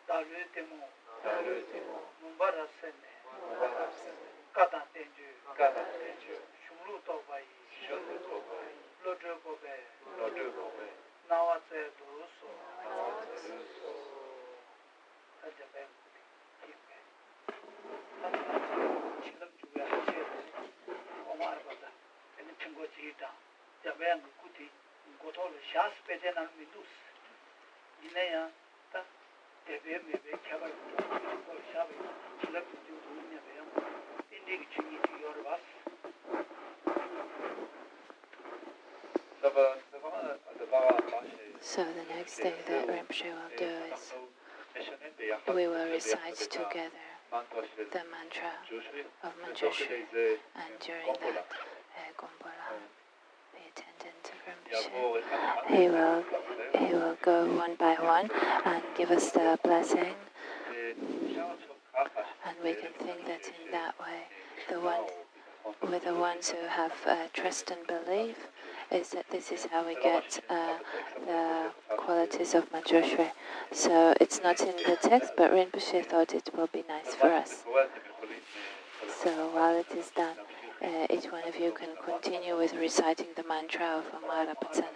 Dalu Temu. Mumbara Sene. Katan Tenju. Shumlu Tobai. Lodru Gobe. Nawatse Duruso. Tajabem. Chilum Juya. Omar Bada. And the Chingo Chita. Jabang Kuti. Gotol Shas Pejan Midus. Inea. Debe Mebe Kabar. Shabi. Chilum Juya. Indig Chingi to your bus. So the next thing that Rinpoche will do is we will recite together the mantra of Manjushri, and during that, Gombola, the attendant of Rinpoche, he will go one by one and give us the blessing, and we can think that in that way, with the ones who have trust and belief, is that this is how we get the qualities of Manjushri. So it's not in the text, but Rinpoche thought it will be nice for us. So while it is done, each one of you can continue with reciting the mantra of Amara Patsana.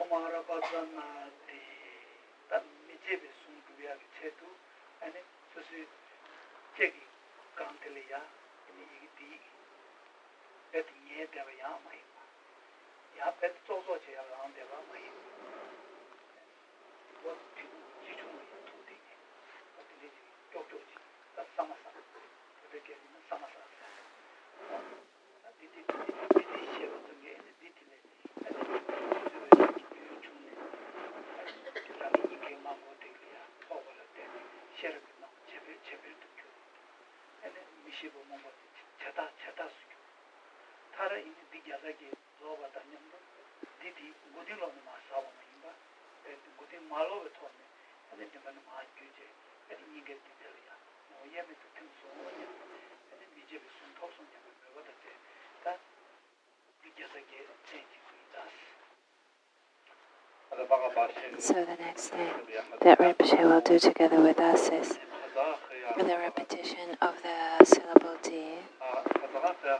Omara Badanati, that Mijibi Sunku 준비하기 채도 아니 소시 제기 강텔이야 이게 디 배팅에 대해야 많이 야 배트 소소 제가 안 되봐 많이 뭐 지중이 도대게 어떻게 쪽쪽지 사마사 그렇게 사마사 디디 어떤 게 디디네 So the next thing that Rinpoche will do together with us is the repetition of the syllable D.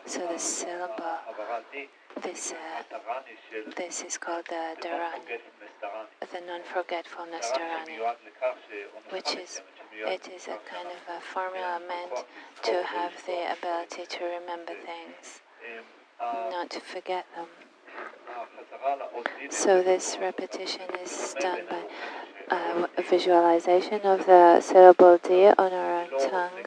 So the syllable, this is called the Dharani, the non-forgetfulness Dharani, which is, it is a kind of a formula meant to have the ability to remember things, not to forget them. So this repetition is done by a visualization of the syllable D on our own tongue,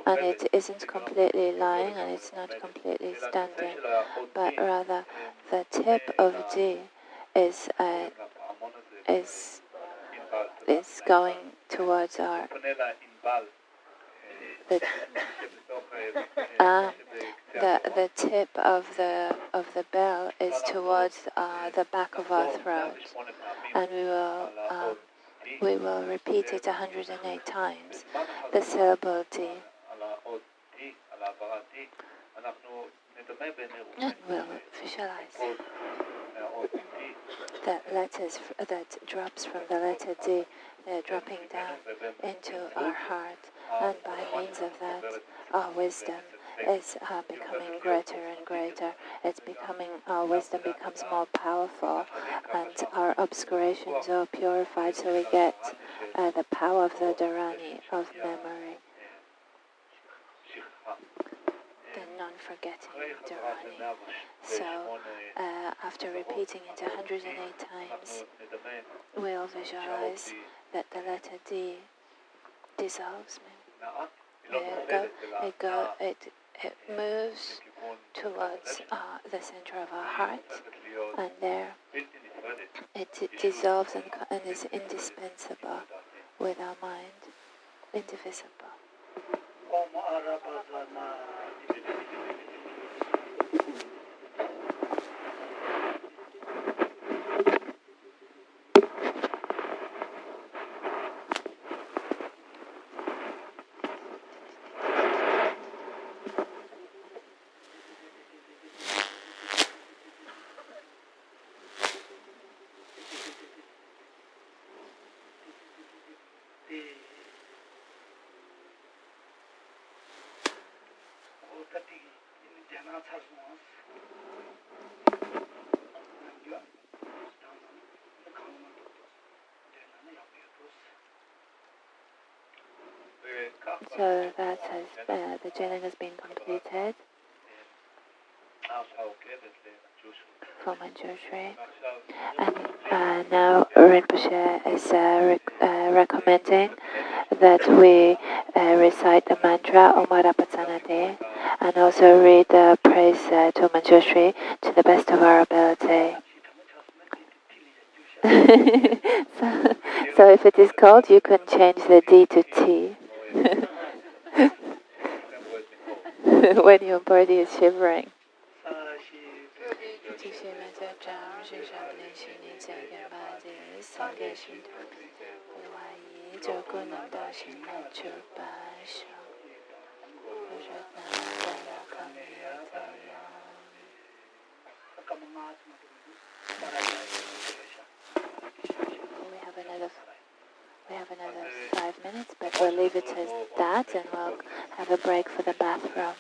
and it isn't completely lying and it's not completely standing, but rather the tip of D is going towards our the tip of the bell is towards the back of our throat, and we will repeat it 108 times. The syllable D, and we'll visualize the letters that drops from the letter D. They're dropping down into our heart, and by means of that, our wisdom is becoming greater and greater. Our wisdom becomes more powerful, and our obscurations are purified, so we get the power of the Dharani, of memory, the non-forgetting Dharani. So, after repeating it 108 times, we'll visualize that the letter D dissolves. It moves towards the center of our heart, and there it dissolves and is indispensable with our mind, indivisible. So that the Jenang has been completed for Manjushri, and now Rinpoche is recommending that we recite the mantra Om Arapatanade and also read the praise to Manjushri to the best of our ability. So if it is cold, you can change the D to T. When your body is shivering. We have another 5 minutes, but we'll leave it as that, and we'll have a break for the bathroom.